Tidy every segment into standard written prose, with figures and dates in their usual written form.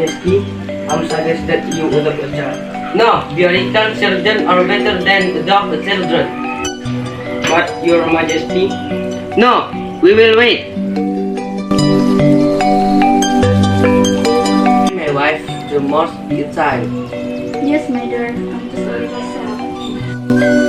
Majesty, I'm suggest that you adopt a child. No, biological children are better than adopt children. But Your Majesty, no, we will wait. My wife, the most time. Yes, my dear. I'm just a little sad.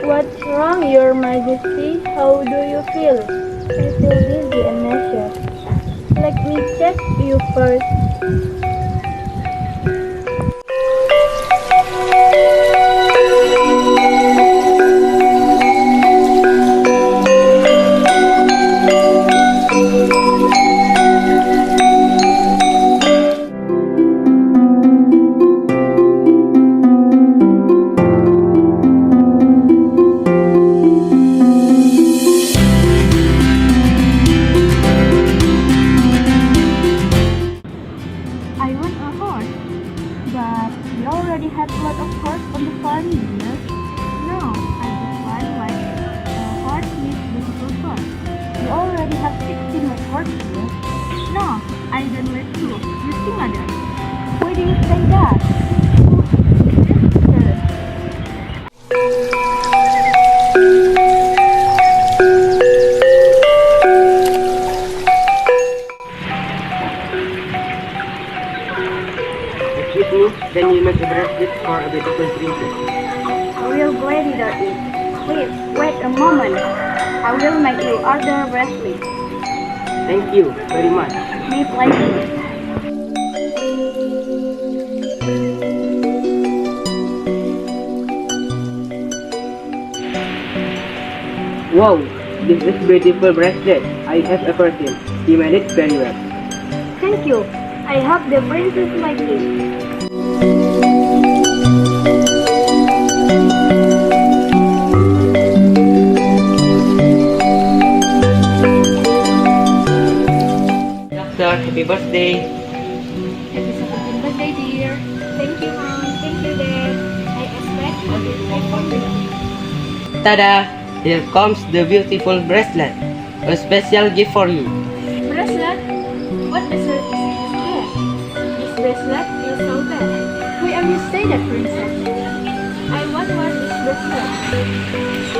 What's wrong, Your Majesty? How do you feel? I feel dizzy and nauseous. Let me check you first. I want a horse, but we already had a lot of horse on the farm here. No, I just want one. A horse needs beautiful fur. We already have 16 white horses here. No, I don't want two. You see, mother? Why do you say that? Excuse me, then you make a bracelet for a beautiful princess. I will gladly do it. Please, wait a moment. I will make you other bracelet. Thank you very much. My pleasure. Wow, this is beautiful bracelet. I have ever seen. You made it very well. Thank you. I hope the princess like it. Doctor, happy birthday. Happy 17th birthday, dear. Thank you, Mom. Thank you, Dad. I expect a beautiful compliment. Tada! Here comes the beautiful bracelet. A special gift for you. Bracelet? What dessert is this? This bracelet is so bad. Why are you say that, princess? I want one this bracelet.